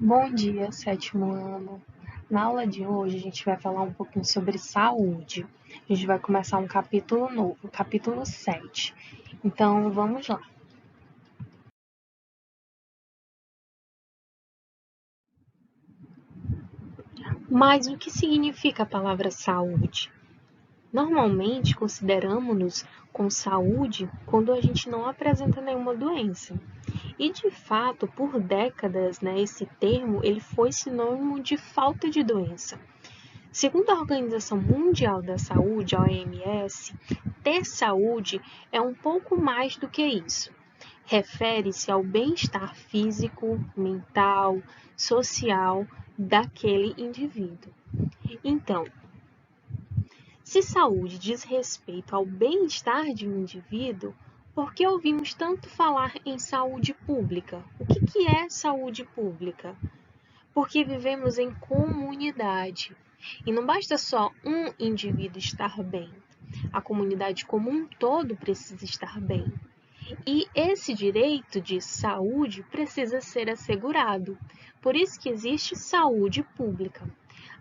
Bom dia, sétimo ano. Na aula de hoje, a gente vai falar um pouquinho sobre saúde. A gente vai começar um capítulo novo, capítulo 7. Então, vamos lá. Mas o que significa a palavra saúde? Normalmente, consideramos-nos com saúde quando a gente não apresenta nenhuma doença. E, de fato, por décadas, esse termo ele foi sinônimo de falta de doença. Segundo a Organização Mundial da Saúde, a OMS, ter saúde é um pouco mais do que isso. Refere-se ao bem-estar físico, mental, social daquele indivíduo. Então, se saúde diz respeito ao bem-estar de um indivíduo, por que ouvimos tanto falar em saúde pública? O que é saúde pública? Porque vivemos em comunidade. E não basta só um indivíduo estar bem. A comunidade como um todo precisa estar bem. E esse direito de saúde precisa ser assegurado. Por isso que existe saúde pública.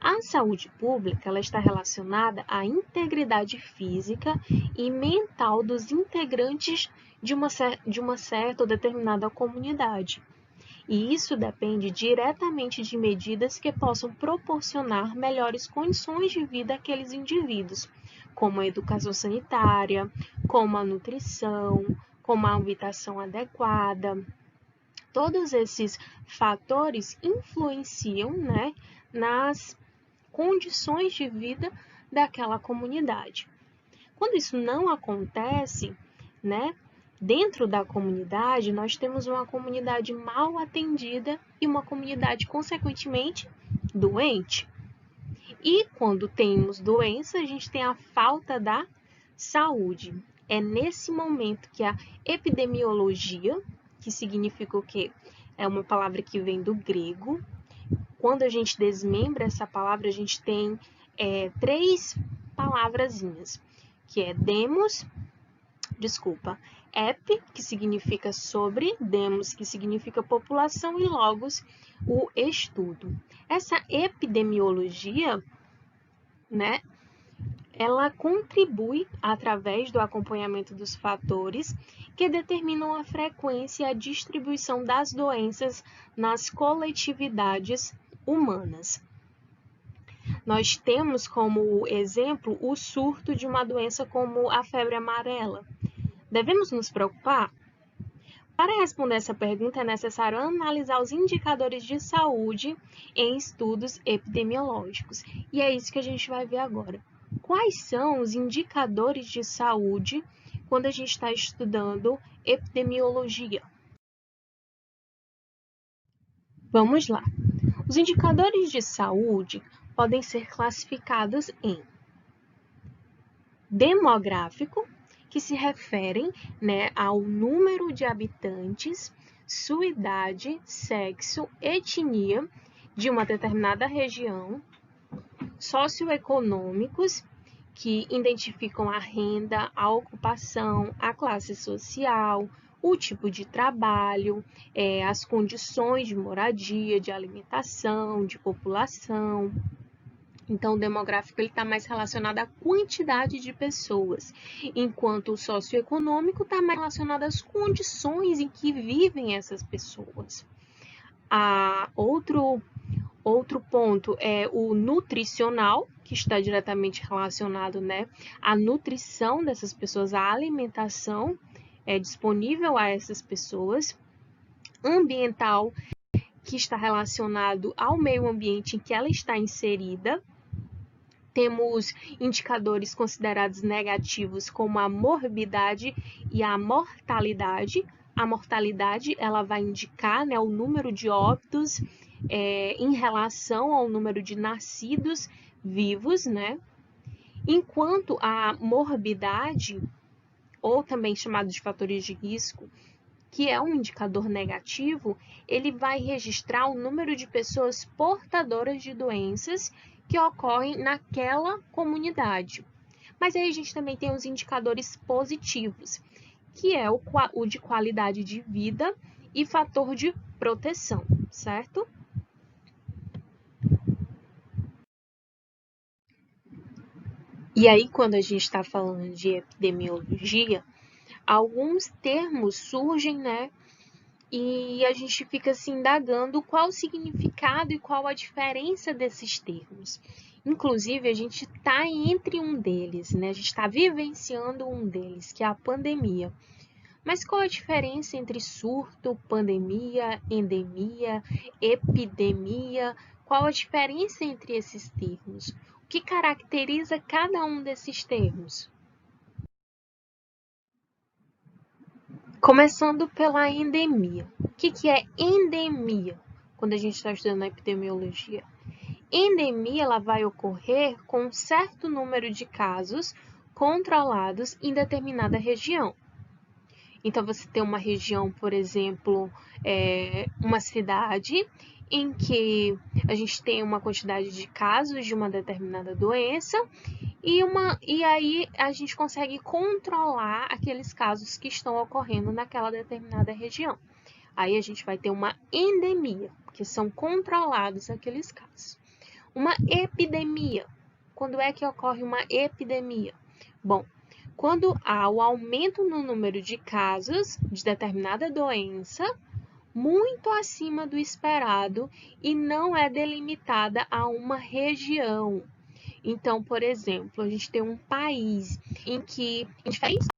A saúde pública ela está relacionada à integridade física e mental dos integrantes de uma certa ou determinada comunidade. E isso depende diretamente de medidas que possam proporcionar melhores condições de vida àqueles indivíduos, como a educação sanitária, como a nutrição, como a habitação adequada. Todos esses fatores influenciam, nas condições de vida daquela comunidade. Quando isso não acontece, dentro da comunidade, nós temos uma comunidade mal atendida e uma comunidade, consequentemente, doente. E quando temos doença, a gente tem a falta da saúde. É nesse momento que a epidemiologia, que significa o quê? É uma palavra que vem do grego. Quando a gente desmembra essa palavra, a gente tem três palavrazinhas, que é ep, que significa sobre, demos, que significa população, e logos, o estudo. Essa epidemiologia, ela contribui através do acompanhamento dos fatores que determinam a frequência e a distribuição das doenças nas coletividades humanas. Nós temos como exemplo o surto de uma doença como a febre amarela. Devemos nos preocupar? Para responder essa pergunta, é necessário analisar os indicadores de saúde em estudos epidemiológicos. E é isso que a gente vai ver agora. Quais são os indicadores de saúde quando a gente está estudando epidemiologia? Vamos lá. Os indicadores de saúde podem ser classificados em demográfico, que se referem ao número de habitantes, sua idade, sexo, etnia de uma determinada região, socioeconômicos, que identificam a renda, a ocupação, a classe social, o tipo de trabalho, as condições de moradia, de alimentação, de população. Então, o demográfico está mais relacionado à quantidade de pessoas, enquanto o socioeconômico está mais relacionado às condições em que vivem essas pessoas. Outro ponto é o nutricional, que está diretamente relacionado à nutrição dessas pessoas, à alimentação disponível a essas pessoas. Ambiental, que está relacionado ao meio ambiente em que ela está inserida. Temos indicadores considerados negativos como a morbidade e a mortalidade. A mortalidade ela vai indicar o número de óbitos em relação ao número de nascidos vivos, enquanto a morbidade, ou também chamado de fatores de risco, que é um indicador negativo, ele vai registrar o número de pessoas portadoras de doenças que ocorrem naquela comunidade. Mas aí a gente também tem os indicadores positivos, que é o de qualidade de vida e fator de proteção, certo? E aí, quando a gente está falando de epidemiologia, alguns termos surgem, né? E a gente fica se indagando qual o significado e qual a diferença desses termos. Inclusive, a gente está entre um deles, né? A gente está vivenciando um deles, que é a pandemia. Mas qual a diferença entre surto, pandemia, endemia, epidemia? Qual a diferença entre esses termos? O que caracteriza cada um desses termos? Começando pela endemia. O que é endemia? Quando a gente está estudando a epidemiologia. Endemia ela vai ocorrer com um certo número de casos controlados em determinada região. Então, você tem uma região, por exemplo, uma cidade em que a gente tem uma quantidade de casos de uma determinada doença e aí a gente consegue controlar aqueles casos que estão ocorrendo naquela determinada região. Aí a gente vai ter uma endemia, que são controlados aqueles casos. Uma epidemia. Quando é que ocorre uma epidemia? Bom, quando há o aumento no número de casos de determinada doença, muito acima do esperado e não é delimitada a uma região. Então, por exemplo, a gente tem um país em que, em diferentes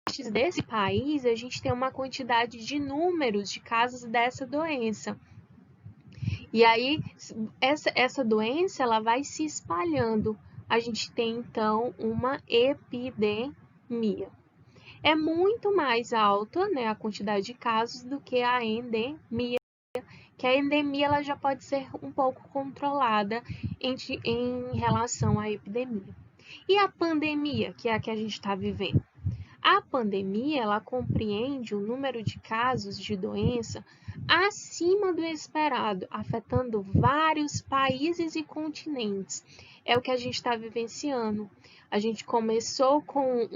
partes desse país, a gente tem uma quantidade de números de casos dessa doença. E aí, essa doença ela vai se espalhando. A gente tem, então, uma epidemia. É muito mais alta, né, a quantidade de casos do que a endemia, que a endemia ela já pode ser um pouco controlada em relação à epidemia. E a pandemia, que é a que a gente está vivendo? A pandemia, ela compreende o número de casos de doença acima do esperado, afetando vários países e continentes. É o que a gente está vivenciando. A gente começou com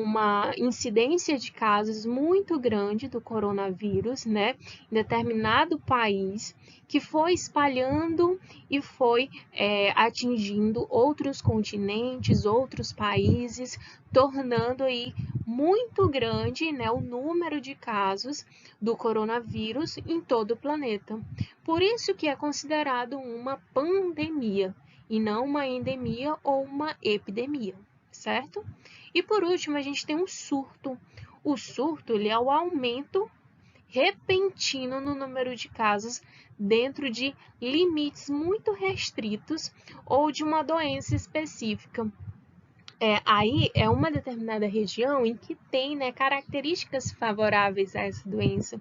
uma incidência de casos muito grande do coronavírus, né, em determinado país, que foi espalhando e foi atingindo outros continentes, outros países, tornando aí muito grande, né, o número de casos do coronavírus em todo o planeta. Por isso que é considerado uma pandemia e não uma endemia ou uma epidemia, certo? E por último, a gente tem um surto. O surto ele é o aumento repentino no número de casos dentro de limites muito restritos ou de uma doença específica. Aí é uma determinada região em que tem, né, características favoráveis a essa doença.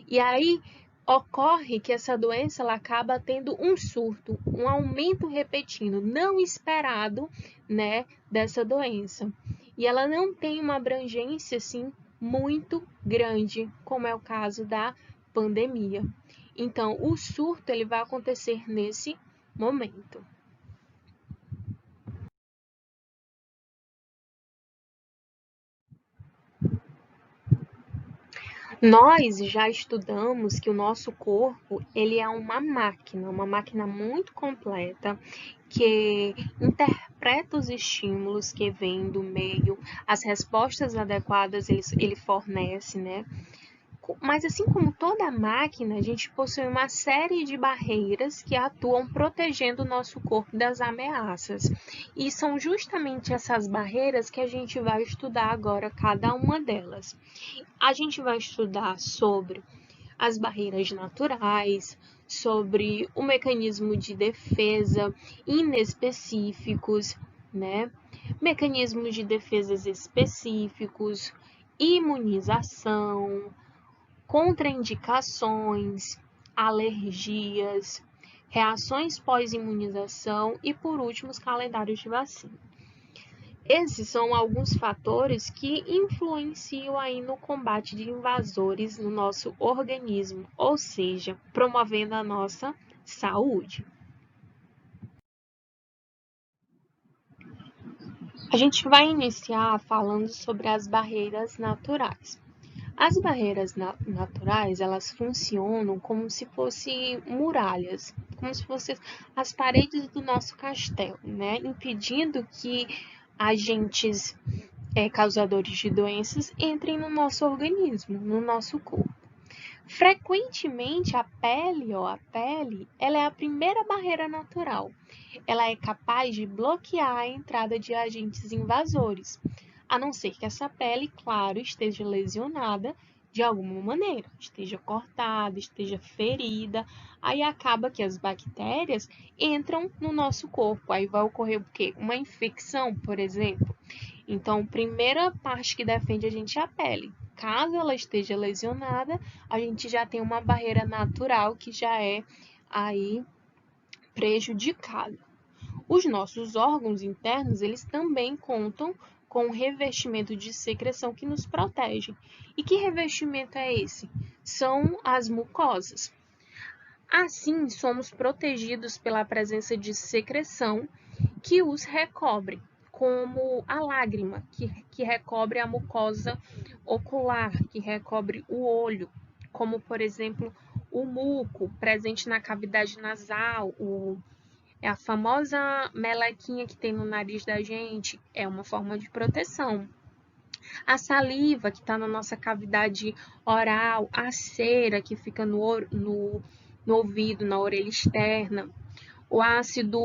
E aí ocorre que essa doença ela acaba tendo um surto, um aumento repentino, não esperado, né, dessa doença. E ela não tem uma abrangência assim muito grande, como é o caso da pandemia. Então, o surto ele vai acontecer nesse momento. Nós já estudamos que o nosso corpo ele é uma máquina muito completa que interpreta os estímulos que vêm do meio, as respostas adequadas ele fornece, né? Mas assim como toda máquina, a gente possui uma série de barreiras que atuam protegendo o nosso corpo das ameaças. E são justamente essas barreiras que a gente vai estudar agora, cada uma delas. A gente vai estudar sobre as barreiras naturais, sobre o mecanismo de defesa inespecíficos, né? Mecanismos de defesas específicos, imunização, contraindicações, alergias, reações pós-imunização e, por último, os calendários de vacina. Esses são alguns fatores que influenciam aí no combate de invasores no nosso organismo, ou seja, promovendo a nossa saúde. A gente vai iniciar falando sobre as barreiras naturais. As barreiras naturais, elas funcionam como se fossem muralhas. como se fossem as paredes do nosso castelo, né? Impedindo que agentes causadores de doenças entrem no nosso organismo, no nosso corpo. Frequentemente, a pele, ela é a primeira barreira natural. Ela é capaz de bloquear a entrada de agentes invasores, a não ser que essa pele, claro, esteja lesionada de alguma maneira, esteja cortada, esteja ferida, aí acaba que as bactérias entram no nosso corpo, aí vai ocorrer o quê? Uma infecção, por exemplo. Então, a primeira parte que defende a gente é a pele. Caso ela esteja lesionada, a gente já tem uma barreira natural que já é aí prejudicada. Os nossos órgãos internos, eles também contam com um revestimento de secreção que nos protege. E que revestimento é esse? São as mucosas. Assim, somos protegidos pela presença de secreção que os recobre, como a lágrima, que recobre a mucosa ocular, que recobre o olho, como, por exemplo, o muco presente na cavidade nasal, é a famosa melequinha que tem no nariz da gente, é uma forma de proteção. A saliva que está na nossa cavidade oral, a cera que fica no ouvido, na orelha externa, o ácido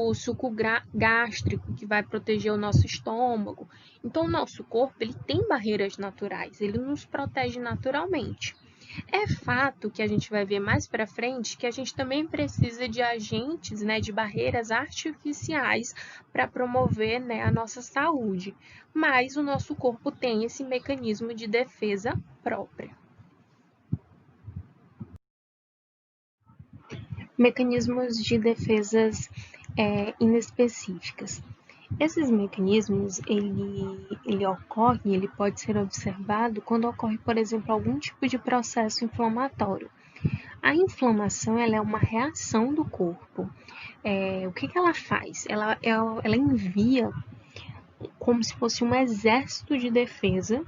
gástrico que vai proteger o nosso estômago. Então, o nosso corpo ele tem barreiras naturais, ele nos protege naturalmente. É fato que a gente vai ver mais para frente que a gente também precisa de agentes, né, de barreiras artificiais para promover, né, a nossa saúde. Mas o nosso corpo tem esse mecanismo de defesa própria. Mecanismos de defesas inespecíficas. Esses mecanismos, ele ocorre, ele pode ser observado quando ocorre, por exemplo, algum tipo de processo inflamatório. A inflamação, ela é uma reação do corpo. O que ela faz? Ela envia como se fosse um exército de defesa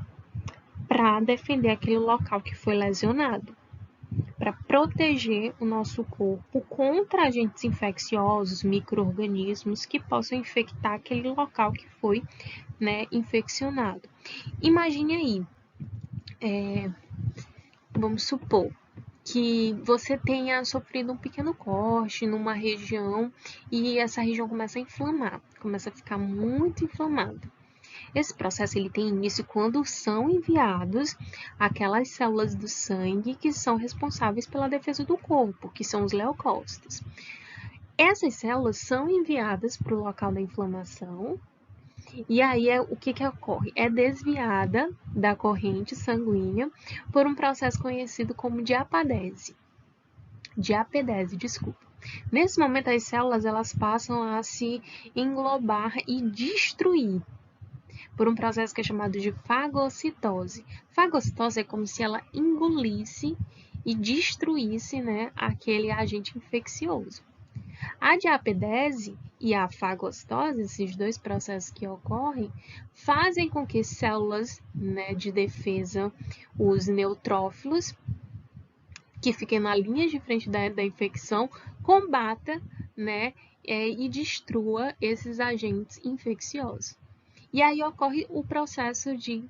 para defender aquele local que foi lesionado, para proteger o nosso corpo contra agentes infecciosos, micro-organismos que possam infectar aquele local que foi, né, infeccionado. Imagine aí, vamos supor que você tenha sofrido um pequeno corte numa região e essa região começa a inflamar, começa a ficar muito inflamada. Esse processo ele tem início quando são enviados aquelas células do sangue que são responsáveis pela defesa do corpo, que são os leucócitos. Essas células são enviadas para o local da inflamação e aí o que ocorre? É desviada da corrente sanguínea por um processo conhecido como diapedese. Nesse momento, as células elas passam a se englobar e destruir por um processo que é chamado de fagocitose. Fagocitose é como se ela engolisse e destruísse, né, aquele agente infeccioso. A diapedese e a fagocitose, esses dois processos que ocorrem, fazem com que células, né, de defesa, os neutrófilos, que fiquem na linha de frente da infecção, combata, né, e destrua esses agentes infecciosos. E aí ocorre o processo de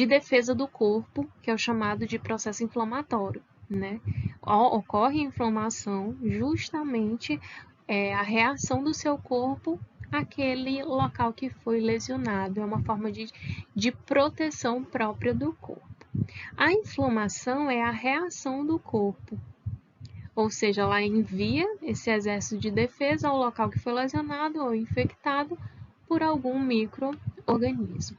defesa do corpo, que é o chamado de processo inflamatório, né? Ocorre a inflamação justamente a reação do seu corpo àquele local que foi lesionado. É uma forma de proteção própria do corpo. A inflamação é a reação do corpo, ou seja, ela envia esse exército de defesa ao local que foi lesionado ou infectado por algum micro-organismo.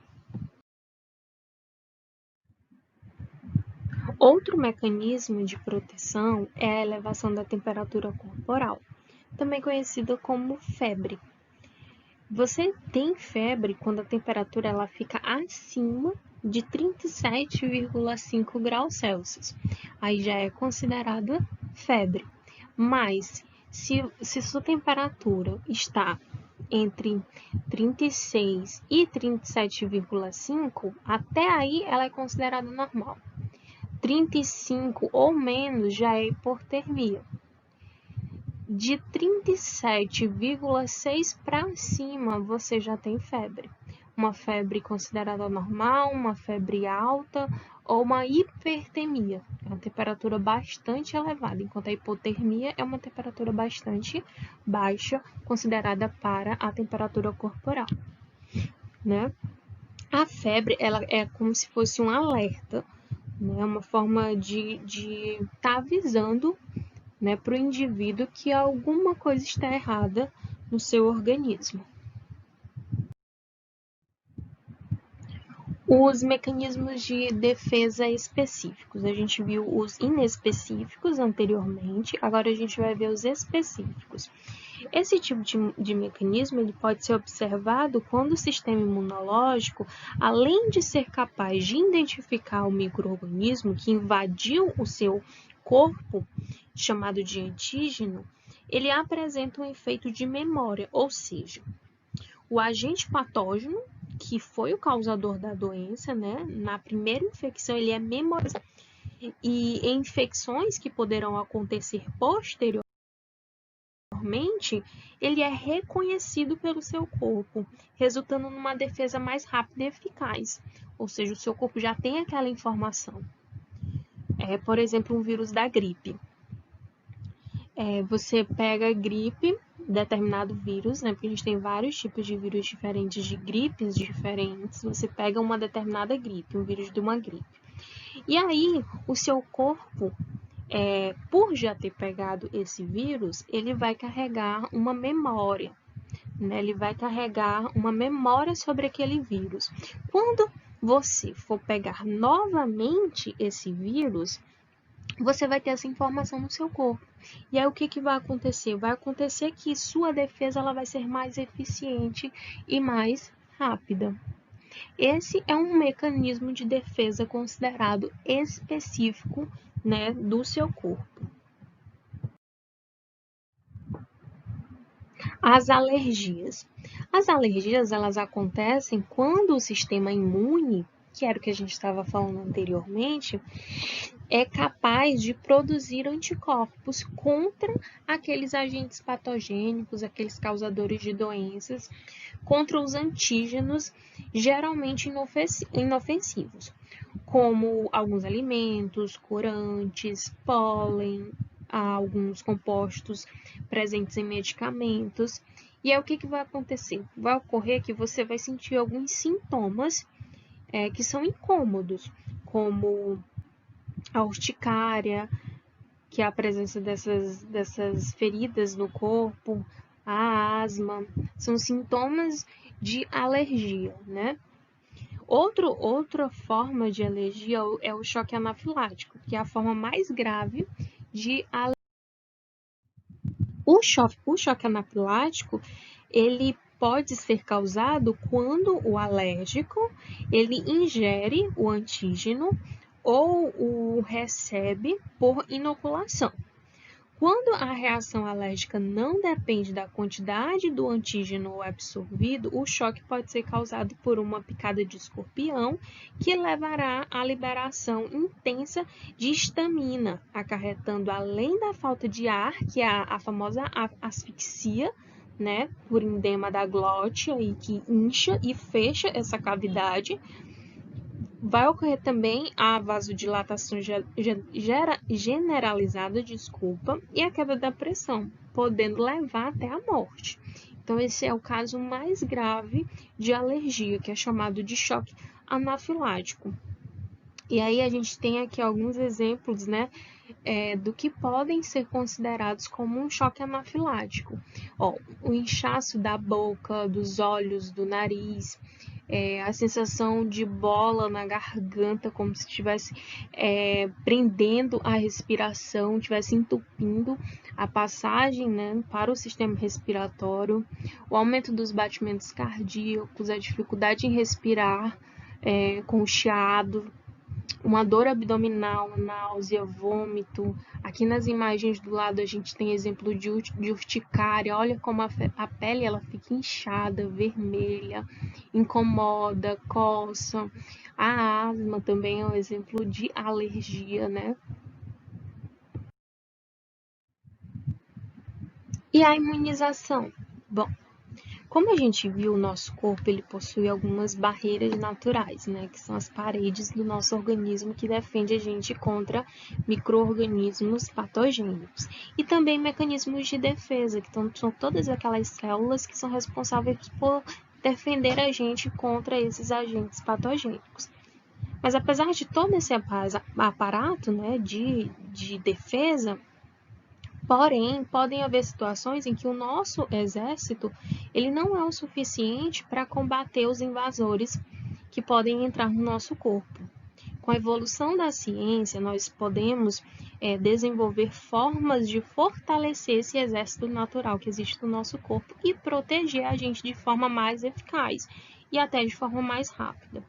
Outro mecanismo de proteção é a elevação da temperatura corporal, também conhecida como febre. Você tem febre quando a temperatura ela fica acima de 37,5 graus Celsius. Aí já é considerada febre. Mas se sua temperatura está entre 36 e 37,5, até aí ela é considerada normal. 35 ou menos já é hipotermia. de 37,6 para cima, você já tem febre. Uma febre considerada normal, uma febre alta ou uma hipertemia. É uma temperatura bastante elevada, enquanto a hipotermia é uma temperatura bastante baixa, considerada para a temperatura corporal, né? A febre, ela é como se fosse um alerta, né? Uma forma de estar avisando, né, para o indivíduo que alguma coisa está errada no seu organismo. Os mecanismos de defesa específicos. A gente viu os inespecíficos anteriormente, agora a gente vai ver os específicos. Esse tipo de mecanismo ele pode ser observado quando o sistema imunológico, além de ser capaz de identificar o micro-organismo que invadiu o seu corpo, chamado de antígeno, ele apresenta um efeito de memória, ou seja, o agente patógeno, que foi o causador da doença, né, na primeira infecção, ele é memorizado. E em infecções que poderão acontecer posteriormente, ele é reconhecido pelo seu corpo, resultando numa defesa mais rápida e eficaz. Ou seja, o seu corpo já tem aquela informação. Por exemplo, um vírus da gripe. Você pega a gripe, determinado vírus, né? Porque a gente tem vários tipos de vírus diferentes, de gripes diferentes. Você pega uma determinada gripe, um vírus de uma gripe. E aí, o seu corpo, por já ter pegado esse vírus, ele vai carregar uma memória, né? Ele vai carregar uma memória sobre aquele vírus. Quando você for pegar novamente esse vírus, você vai ter essa informação no seu corpo. E aí o que vai acontecer? Vai acontecer que sua defesa ela vai ser mais eficiente e mais rápida. Esse é um mecanismo de defesa considerado específico, né, do seu corpo. As alergias. As alergias elas acontecem quando o sistema imune, que era o que a gente estava falando anteriormente, é capaz de produzir anticorpos contra aqueles agentes patogênicos, aqueles causadores de doenças, contra os antígenos geralmente inofensivos, como alguns alimentos, corantes, pólen, alguns compostos presentes em medicamentos. E aí o que vai acontecer? Vai ocorrer que você vai sentir alguns sintomas que são incômodos, como a urticária, que é a presença dessas feridas no corpo, a asma, são sintomas de alergia, né? Outra forma de alergia é o choque anafilático, que é a forma mais grave de alergia. O choque anafilático, ele pode ser causado quando o alérgico ele ingere o antígeno ou o recebe por inoculação. Quando a reação alérgica não depende da quantidade do antígeno absorvido, o choque pode ser causado por uma picada de escorpião, que levará à liberação intensa de histamina, acarretando, além da falta de ar, que é a famosa asfixia, né, por edema da glote, aí, que incha e fecha essa cavidade. Vai ocorrer também a vasodilatação generalizada, e a queda da pressão, podendo levar até a morte. Então, esse é o caso mais grave de alergia, que é chamado de choque anafilático. E aí a gente tem aqui alguns exemplos, né, do que podem ser considerados como um choque anafilático. O inchaço da boca, dos olhos, do nariz, a sensação de bola na garganta, como se estivesse prendendo a respiração, estivesse entupindo a passagem, né, para o sistema respiratório, o aumento dos batimentos cardíacos, a dificuldade em respirar com o chiado, uma dor abdominal, náusea, vômito. Aqui nas imagens do lado a gente tem exemplo de urticária. Olha como a pele ela fica inchada, vermelha, incomoda, coça. A asma também é um exemplo de alergia, né? E a imunização? Bom, como a gente viu, o nosso corpo ele possui algumas barreiras naturais, né, que são as paredes do nosso organismo que defende a gente contra micro-organismos patogênicos. E também mecanismos de defesa, que são todas aquelas células que são responsáveis por defender a gente contra esses agentes patogênicos. Mas apesar de todo esse aparato, né, de defesa, porém, podem haver situações em que o nosso exército ele não é o suficiente para combater os invasores que podem entrar no nosso corpo. Com a evolução da ciência, nós podemos desenvolver formas de fortalecer esse exército natural que existe no nosso corpo e proteger a gente de forma mais eficaz e até de forma mais rápida.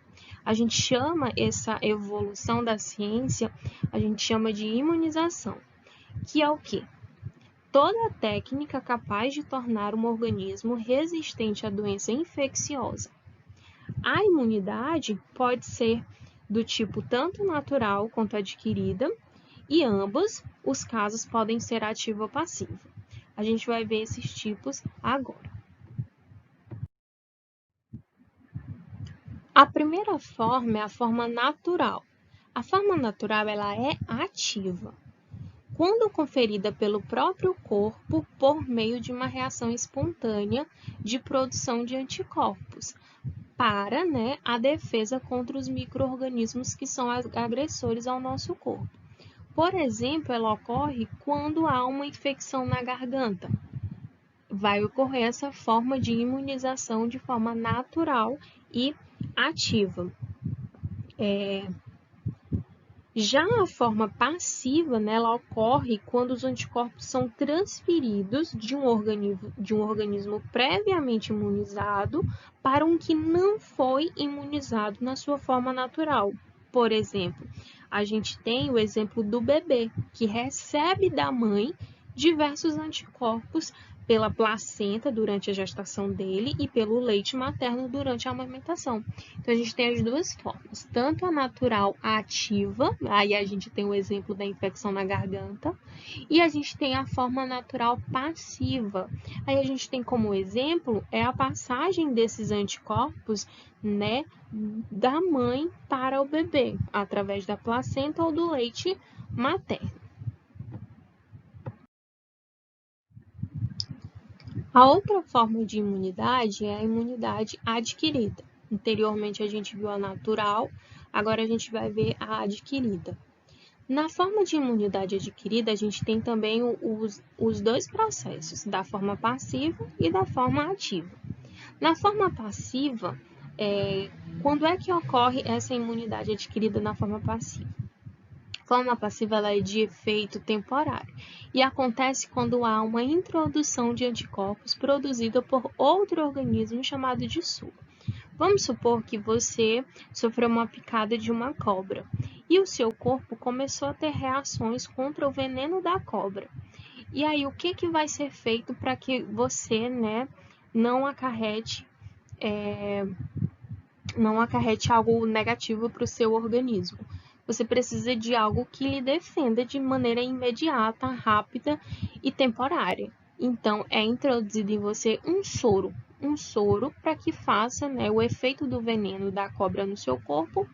A gente chama essa evolução da ciência, a gente chama de imunização, que é o quê? Toda técnica capaz de tornar um organismo resistente à doença infecciosa. A imunidade pode ser do tipo tanto natural quanto adquirida, e ambos os casos podem ser ativa ou passiva. A gente vai ver esses tipos agora. A primeira forma é a forma natural. A forma natural ela é ativa, quando conferida pelo próprio corpo por meio de uma reação espontânea de produção de anticorpos para a defesa contra os micro-organismos que são agressores ao nosso corpo. Por exemplo, ela ocorre quando há uma infecção na garganta. Vai ocorrer essa forma de imunização de forma natural e ativa. Já a forma passiva, ela ocorre quando os anticorpos são transferidos de um organismo previamente imunizado para um que não foi imunizado na sua forma natural. Por exemplo, a gente tem o exemplo do bebê, que recebe da mãe diversos anticorpos pela placenta durante a gestação dele e pelo leite materno durante a amamentação. Então, a gente tem as duas formas, tanto a natural ativa, aí a gente tem o exemplo da infecção na garganta, e a gente tem a forma natural passiva. Aí a gente tem como exemplo a passagem desses anticorpos, da mãe para o bebê, através da placenta ou do leite materno. A outra forma de imunidade é a imunidade adquirida. Anteriormente a gente viu a natural, agora a gente vai ver a adquirida. Na forma de imunidade adquirida, a gente tem também os dois processos, da forma passiva e da forma ativa. Na forma passiva, quando é que ocorre essa imunidade adquirida na forma passiva? A forma passiva ela é de efeito temporário e acontece quando há uma introdução de anticorpos produzida por outro organismo chamado de SUA. Vamos supor que você sofreu uma picada de uma cobra e o seu corpo começou a ter reações contra o veneno da cobra. E aí, o que vai ser feito para que você não acarrete algo negativo para o seu organismo? Você precisa de algo que lhe defenda de maneira imediata, rápida e temporária. Então, é introduzido em você um soro para que faça o efeito do veneno da cobra no seu corpo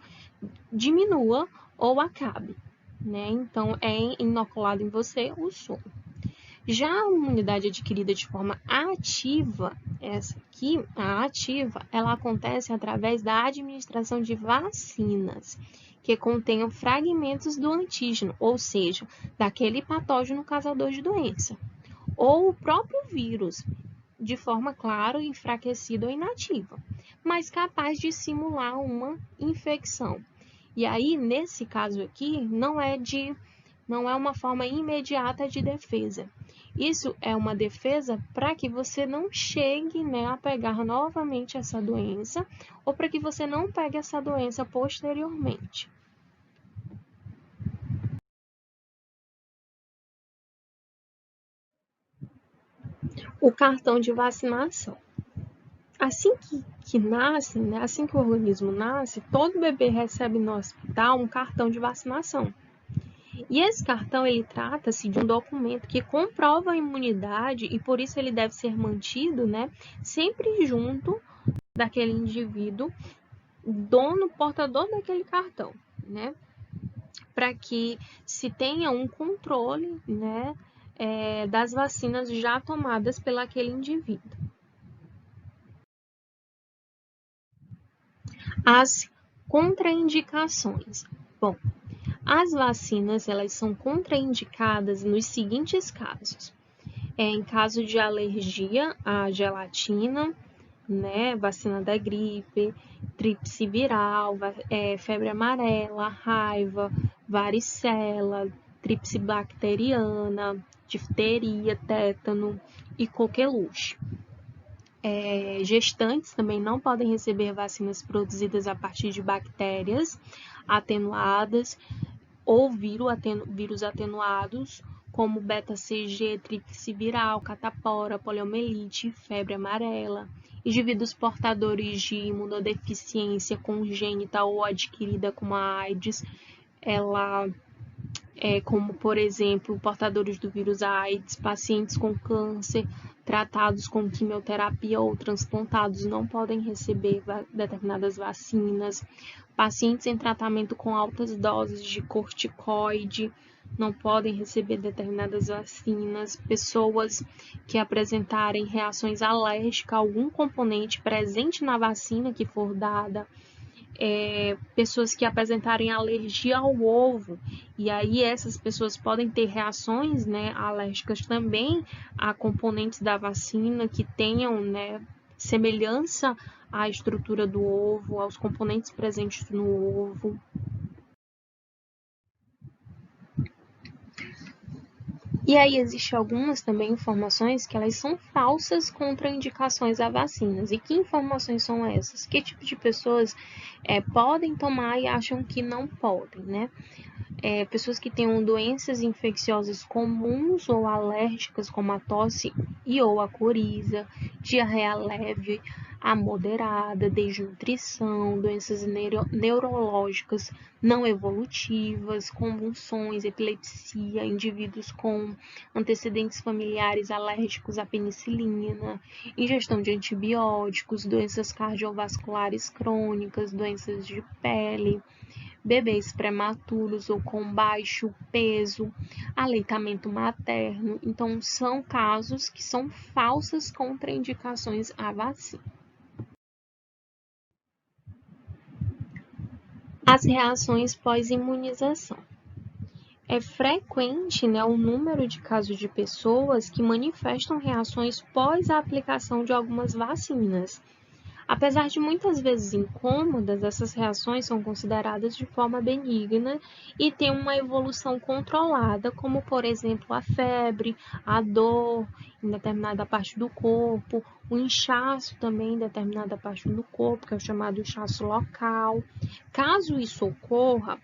diminua ou acabe. Então, é inoculado em você o soro. Já a imunidade adquirida de forma ativa, essa aqui, a ativa, ela acontece através da administração de vacinas que contenham fragmentos do antígeno, ou seja, daquele patógeno causador de doença, ou o próprio vírus, de forma, claro, enfraquecida ou inativa, mas capaz de simular uma infecção. E aí, nesse caso aqui, não é uma forma imediata de defesa. Isso é uma defesa para que você não chegue a pegar novamente essa doença ou para que você não pegue essa doença posteriormente. O cartão de vacinação. Assim que nasce, assim que o organismo nasce, todo bebê recebe no hospital um cartão de vacinação. E esse cartão, ele trata-se de um documento que comprova a imunidade e por isso ele deve ser mantido, né, sempre junto daquele indivíduo, dono, portador daquele cartão, né, para que se tenha um controle, né, das vacinas já tomadas pelo aquele indivíduo. As contraindicações. Bom, as vacinas, elas são contraindicadas nos seguintes casos. Em caso de alergia à gelatina, né, vacina da gripe, tríplice viral, febre amarela, raiva, varicela, tríplice bacteriana, difteria, tétano e coqueluche. Gestantes também não podem receber vacinas produzidas a partir de bactérias atenuadas ou vírus atenuados, como beta-CG, tríplice viral, catapora, poliomielite, febre amarela. Indivíduos portadores de imunodeficiência congênita ou adquirida como a AIDS, como, por exemplo, portadores do vírus AIDS, pacientes com câncer, tratados com quimioterapia ou transplantados não podem receber determinadas vacinas. Pacientes em tratamento com altas doses de corticoide não podem receber determinadas vacinas. Pessoas que apresentarem reações alérgicas a algum componente presente na vacina que for dada. Pessoas que apresentarem alergia ao ovo, e aí essas pessoas podem ter reações, né, alérgicas também a componentes da vacina que tenham, né, semelhança à estrutura do ovo, aos componentes presentes no ovo. E aí existem algumas também informações que elas são falsas contraindicações a vacinas. E que informações são essas? Que tipo de pessoas podem tomar e acham que não podem, né? Pessoas que tenham doenças infecciosas comuns ou alérgicas, como a tosse e ou a coriza, diarreia leve a moderada, desnutrição, doenças neurológicas não evolutivas, convulsões, epilepsia, indivíduos com antecedentes familiares alérgicos à penicilina, ingestão de antibióticos, doenças cardiovasculares crônicas, doenças de pele, bebês prematuros ou com baixo peso, aleitamento materno. Então, são casos que são falsas contraindicações à vacina. As reações pós-imunização. É frequente, né, o número de casos de pessoas que manifestam reações pós a aplicação de algumas vacinas. Apesar de muitas vezes incômodas, essas reações são consideradas de forma benigna e têm uma evolução controlada, como, por exemplo, a febre, a dor em determinada parte do corpo, o inchaço também em determinada parte do corpo, que é o chamado inchaço local. Caso isso ocorra,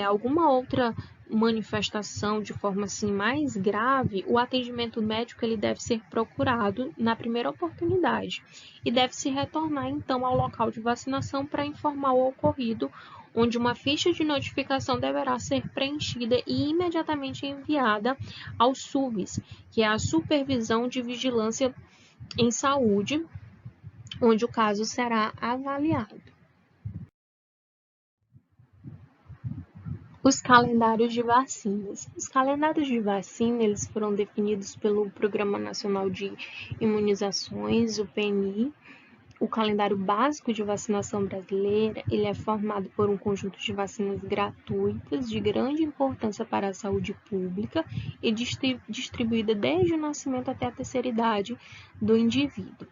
alguma outra manifestação de forma assim mais grave, o atendimento médico ele deve ser procurado na primeira oportunidade e deve se retornar então ao local de vacinação para informar o ocorrido, onde uma ficha de notificação deverá ser preenchida e imediatamente enviada ao SUVIS, que é a Supervisão de Vigilância em Saúde, onde o caso será avaliado. Os calendários de vacinas. Os calendários de vacina eles foram definidos pelo Programa Nacional de Imunizações, o PNI. O calendário básico de vacinação brasileira ele é formado por um conjunto de vacinas gratuitas de grande importância para a saúde pública e distribuída desde o nascimento até a terceira idade do indivíduo.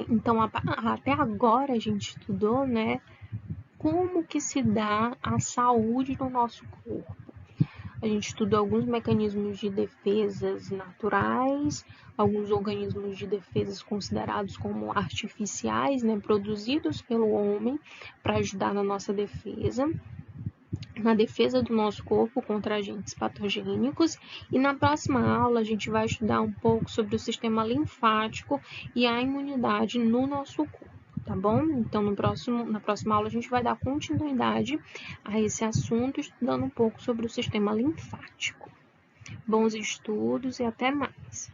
Então, até agora a gente estudou, né, como que se dá a saúde do nosso corpo. A gente estudou alguns mecanismos de defesas naturais, alguns organismos de defesas considerados como artificiais, né, produzidos pelo homem para ajudar na nossa defesa, na defesa do nosso corpo contra agentes patogênicos. E na próxima aula a gente vai estudar um pouco sobre o sistema linfático e a imunidade no nosso corpo. tá bom? Então, na próxima aula, a gente vai dar continuidade a esse assunto, estudando um pouco sobre o sistema linfático. Bons estudos e até mais!